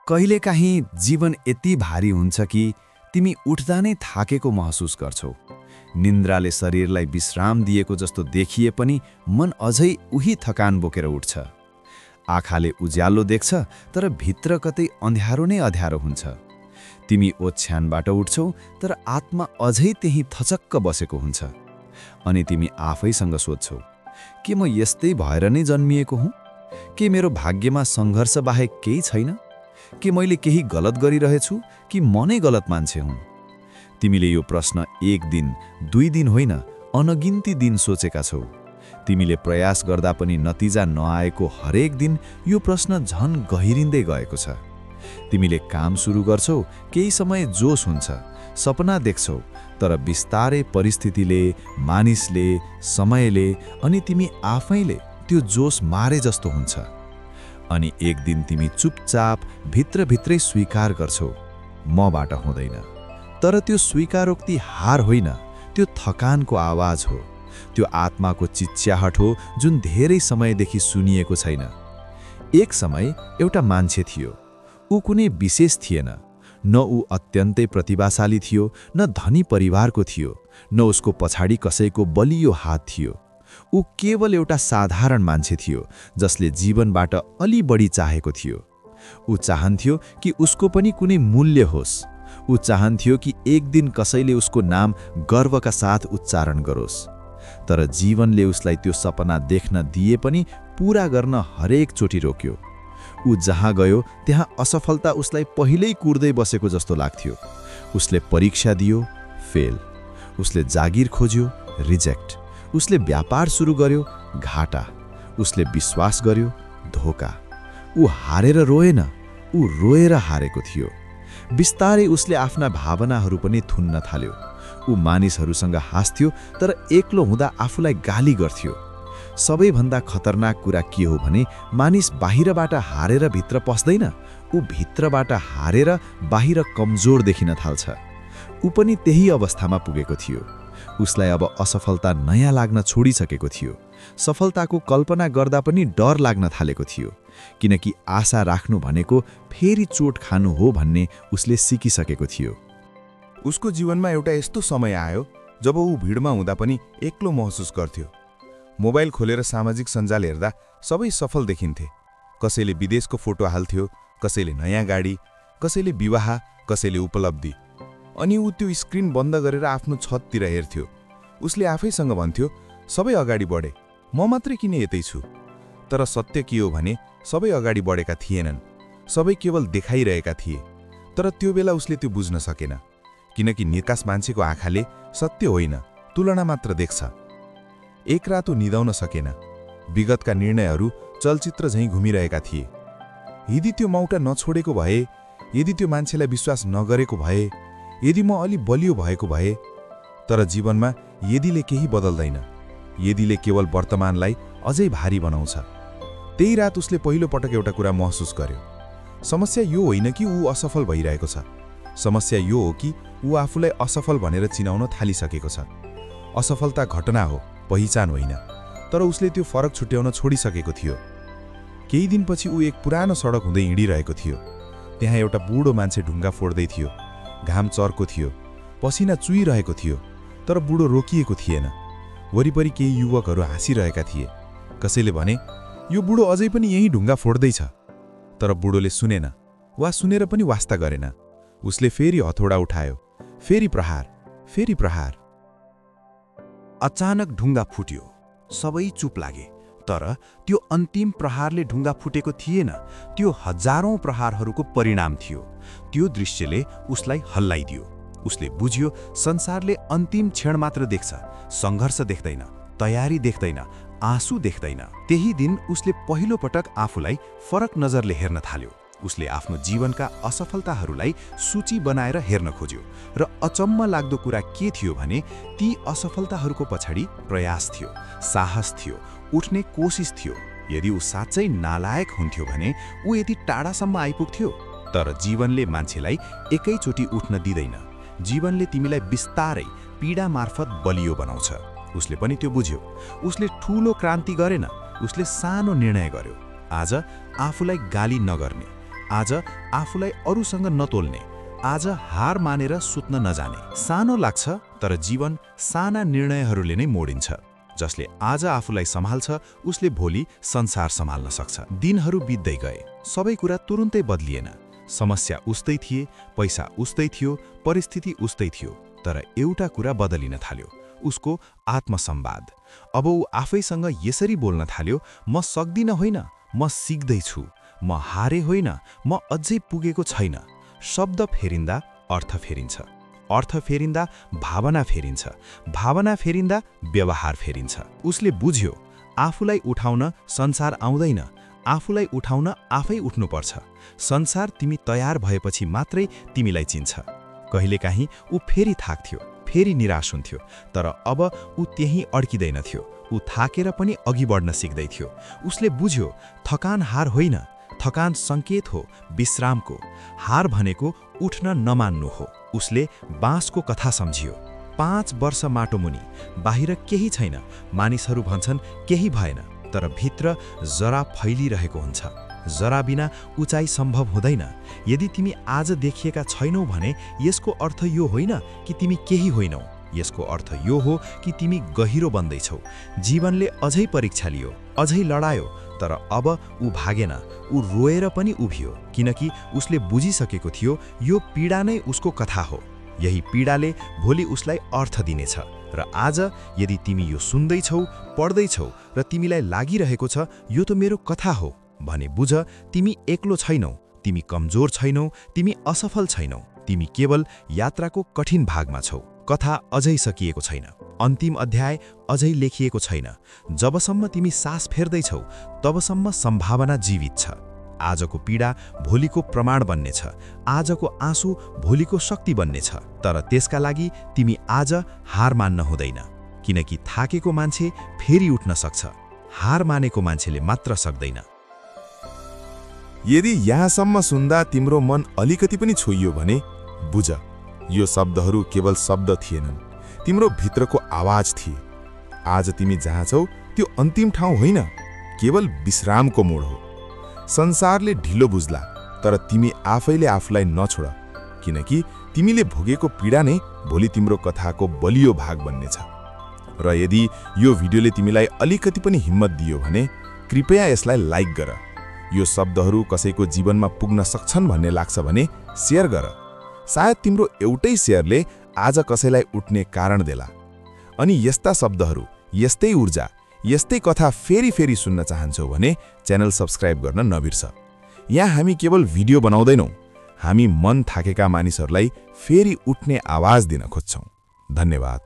कहिलेकाहीँ जीवन यति भारी हुन्छ कि तिमी उठ्दा नै थाकेको महसुस गर्छौ। निन्द्राले शरीरलाई विश्राम दिएको जस्तो देखिए पनि मन अझै उही थकान बोकेर उठ्छ। आँखाले उज्यालो देख्छ तर भित्र कतै अँध्यारो नै अँध्यारो हुन्छ। तिमी ओछ्यानबाट उठ्छौ तर आत्मा अझै त्यही थचक्क बसेको हुन्छ। अनि तिमी आफैसँग सोध्छौ, के म यस्तै भएर नै जन्मिएको हुँ? के मेरो भाग्यमा सङ्घर्ष बाहेक केही छैन? के मैले केही गलत गरिरहेछु कि म नै गलत मान्छे हुँ? तिमीले यो प्रश्न एक दिन, 2 दिन होइन, अनगिन्ती दिन सोचेका छौ। तिमीले प्रयास गर्दा पनि नतिजा नआएको हरेक दिन यो प्रश्न झन गहिरिँदै गएको छ। तिमीले काम सुरु गर्छौ, केही समय जोस हुन्छ, सपना देख्छौ, तर बिस्तारै परिस्थितिले, मानिसले, समयले अनि तिमी आफैले त्यो जोस मारे जस्तो हुन्छ। अनि एक दिन तिमी चुपचाप भित्रभित्रै स्वीकार गर्छौ, मबाट हुँदैन। तर त्यो स्वीकारोक्ति हार होइन, त्यो थकानको आवाज हो। त्यो आत्माको चिच्याहट हो जुन धेरै समयदेखि सुनिएको छैन। एक समय एउटा मान्छे थियो। ऊ कुनै विशेष थिएन। न ऊ अत्यन्तै प्रतिभाशाली थियो, न धनी परिवारको थियो, न उसको पछाडि कसैको बलियो हात थियो। ऊ केवल एउटा साधारण मान्छे थियो जसले जीवनबाट अलि बढी चाहेको थियो। ऊ चाहन्थ्यो कि उसको पनि कुनै मूल्य होस्। ऊ चाहन्थ्यो कि एक दिन कसैले उसको नाम गर्वका साथ उच्चारण गरोस्। तर जीवनले उसलाई त्यो सपना देख्न दिए पनि पूरा गर्न हरेक चोटि रोक्यो। ऊ जहाँ गयो त्यहाँ असफलता उसलाई पहिल्यै कुर्दै बसेको जस्तो लाग्थ्यो। उसले परीक्षा दियो, फेल। उसले जागिर खोज्यो, रिजेक्ट। उसले व्यापार सुरु गर्यो, घाटा। उसले विश्वास गर्यो, धोका। ऊ हारेर रोएन, ऊ रोएर हारेको थियो। बिस्तारै उसले आफ्ना भावनाहरू पनि थुन्न थाल्यो। ऊ मानिसहरूसँग हाँस्थ्यो तर एक्लो हुँदा आफूलाई गाली गर्थ्यो। सबैभन्दा खतरनाक कुरा के हो भने मानिस बाहिरबाट हारेर भित्र पस्दैन, ऊ भित्रबाट हारेर बाहिर कमजोर देखिन थाल्छ। ऊ पनि त्यही अवस्थामा पुगेको थियो। उसलाई अब असफलता नयाँ लाग्न छोडिसकेको थियो। सफलताको कल्पना गर्दा पनि डर लाग्न थालेको थियो, किनकि आशा राख्नु भनेको फेरि चोट खानु हो भन्ने उसले सिकिसकेको थियो। उसको जीवनमा एउटा यस्तो समय आयो जब ऊ भिडमा हुँदा पनि एक्लो महसुस गर्थ्यो। मोबाइल खोलेर सामाजिक सञ्जाल हेर्दा सबै सफल देखिन्थे। कसैले विदेशको फोटो हाल्थ्यो, कसैले नयाँ गाडी, कसैले विवाह, कसैले उपलब्धि। अनि ऊ त्यो स्क्रिन बन्द गरेर आफ्नो छततिर हेर्थ्यो। उसले आफैसँग भन्थ्यो, सबै अगाडि बढे, म मात्रै किन यतै छु? तर सत्य के हो भने सबै अगाडि बढेका थिएनन्। सबै केवल देखाइरहेका थिए। तर त्यो बेला उसले त्यो बुझ्न सकेन, किनकि निकास मान्छेको आँखाले सत्य होइन, तुलना मात्र देख्छ। एक रात ऊ निदाउन सकेन। विगतका निर्णयहरू चलचित्र झैँ घुमिरहेका थिए। यदि त्यो मौका नछोडेको भए, यदि त्यो मान्छेलाई विश्वास नगरेको भए, यदि म अलि बलियो भएको भए। तर जीवनमा यदिले केही बदल्दैन। यदिले केवल वर्तमानलाई अझै भारी बनाउँछ। त्यही रात उसले पहिलो पटक एउटा कुरा महसुस गर्यो। समस्या यो होइन कि ऊ असफल भइरहेको छ। समस्या यो हो कि ऊ आफूलाई असफल भनेर चिनाउन थालिसकेको छ। असफलता घटना हो, पहिचान होइन। तर उसले त्यो फरक छुट्याउन छोडिसकेको थियो। केही दिनपछि ऊ एक पुरानो सडक हुँदै हिँडिरहेको थियो। त्यहाँ एउटा बुढो मान्छे ढुङ्गा फोड्दै थियो। घाम चर्को थियो, पसिना चुइरहेको थियो, तर बुढो रोकिएको थिएन। वरिपरि केही युवकहरू हाँसिरहेका थिए। कसैले भने, यो बुढो अझै पनि यही ढुङ्गा फोड्दैछ। तर बुढोले सुनेन, वा सुनेर पनि वास्ता गरेन। उसले फेरि हथौडा उठायो, फेरि प्रहार, फेरि प्रहार। अचानक ढुङ्गा फुट्यो। सबै चुप लागे। तर त्यो अन्तिम प्रहारले ढुङ्गा फुटेको थिएन, त्यो हजारौं प्रहारहरूको परिणाम थियो। त्यो दृश्यले उसलाई हल्लाइदियो। उसले बुझ्यो संसारले अन्तिम क्षण मात्र देख्छ, सङ्घर्ष देख्दैन, तयारी देख्दैन, आँसु देख्दैन। त्यही दिन उसले पहिलो पटक आफूलाई फरक नजरले हेर्न थाल्यो। उसले आफ्नो जीवनका असफलताहरूलाई सूची बनाएर हेर्न खोज्यो र अचम्म लाग्दो कुरा के थियो भने ती असफलताहरूको पछाडि प्रयास थियो, साहस थियो, उठ्ने कोसिस थियो। यदि ऊ साँच्चै नालायक हुन्थ्यो भने ऊ यति टाढासम्म आइपुग्थ्यो। तर जीवनले मान्छेलाई एकैचोटि उठ्न दिँदैन। जीवनले तिमीलाई बिस्तारै पीडा मार्फत बलियो बनाउँछ। उसले पनि त्यो बुझ्यो। उसले ठूलो क्रान्ति गरेन, उसले सानो निर्णय गर्यो। आज आफूलाई गाली नगर्ने, आज आफूलाई अरूसँग नतोल्ने, आज हार मानेर सुत्न नजाने। सानो लाग्छ तर जीवन साना निर्णयहरूले नै मोडिन्छ। जसले आज आफूलाई सम्हाल्छ उसले भोलि संसार सम्हाल्न सक्छ। दिनहरू बित्दै गए, सबै कुरा तुरुन्तै बदलिएन। समस्या उस्तै थिए, पैसा उस्तै थियो, परिस्थिति उस्तै थियो, तर एउटा कुरा बदलिन थाल्यो, उसको आत्मसंवाद। अब ऊ आफैसँग यसरी बोल्न थाल्यो, म सक्दिन होइन, म सिक्दैछु, म हारे होइन, म अझै पुगेको छैन। शब्द फेरिँदा अर्थ फेरिन्छ, अर्थ फेरिँदा भावना फेरिन्छ, भावना फेरिँदा व्यवहार फेरिन्छ। उसले बुझ्यो आफूलाई उठाउन संसार आउँदैन, आफूलाई उठाउन आफै उठ्नुपर्छ। संसार तिमी तयार भएपछि मात्रै तिमीलाई चिन्छ। कहिलेकाहीँ ऊ फेरि थाक्थ्यो, फेरि निराश हुन्थ्यो, तर अब ऊ त्यहीँ अड्किँदैन थियो। ऊ थाकेर पनि अघि बढ्न सिक्दै थियो। उसले बुझ्यो थकान हार होइन, थकान सङ्केत हो विश्रामको। हार भनेको उठ्न नमान्नु हो। उसले बाँसको कथा सम्झियो। 5 वर्ष माटोमुनि, बाहिर केही छैन, मानिसहरू भन्छन् केही भएन, तर भित्र जरा फैलिरहेको हुन्छ। जरा बिना उचाइ सम्भव हुँदैन। यदि तिमी आज देखिएका छैनौ भने यसको अर्थ यो होइन कि तिमी केही होइनौ, यसको अर्थ यो हो कि तिमी गहिरो बन्दैछौ। जीवनले अझै परीक्षा लियो, अझै लडायो, तर अब ऊ भागेन, ऊ रोएर पनि उभियो, किनकि उसले बुझिसकेको थियो यो पीडा नै उसको कथा हो। यही पीडाले भोलि उसलाई अर्थ दिनेछ। र आज यदि तिमी यो सुन्दैछौ, पढ्दैछौ र तिमीलाई लागिरहेको छ यो त मेरो कथा हो भने बुझ, तिमी एक्लो छैनौ, तिमी कमजोर छैनौ, तिमी असफल छैनौ, तिमी केवल यात्राको कठिन भागमा छौ। कथा अझै सकिएको छैन, अन्तिम अध्याय अझै लेखिएको छैन। जबसम्म तिमी सास फेर्दैछौ तबसम्म सम्भावना जीवित छ। आजको पीडा भोलिको प्रमाण बन्नेछ, आजको आँसु भोलिको शक्ति बन्नेछ। तर त्यसका लागि तिमी आज हार मान्न हुँदैन, किनकि थाकेको मान्छे फेरि उठ्न सक्छ, हार मानेको मान्छेले मात्र सक्दैन। यदि यहाँसम्म सुन्दा तिम्रो मन अलिकति पनि छोइयो भने बुझ, यो शब्दहरू केवल शब्द थिएनन्, तिम्रो भित्रको आवाज थिए। आज तिमी जहाँ छौ त्यो अन्तिम ठाउँ होइन, केवल विश्रामको मोड हो। संसारले ढिलो बुझ्ला, तर तिमी आफैले आफूलाई नछोड, किनकि तिमीले भोगेको पीडा नै भोलि तिम्रो कथाको बलियो भाग बन्नेछ। र यदि यो भिडियोले तिमीलाई अलिकति पनि हिम्मत दियो भने कृपया यसलाई लाइक गर। यो शब्दहरू कसैको जीवनमा पुग्न सक्छन् भन्ने लाग्छ भने शेयर गर। सायद तिम्रो एउटै शेयरले आज कसैलाई उठ्ने कारण देला। अनि यस्ता शब्दहरू, यस्तै ऊर्जा, यस्तै कथा फेरि फेरि सुन्न चाहन्छौ भने च्यानल सब्स्क्राइब गर्न नबिर्स। यहाँ हामी केवल भिडियो बनाउँदैनौँ, हामी मन थाकेका मानिसहरूलाई फेरि उठ्ने आवाज दिन खोज्छौँ। धन्यवाद।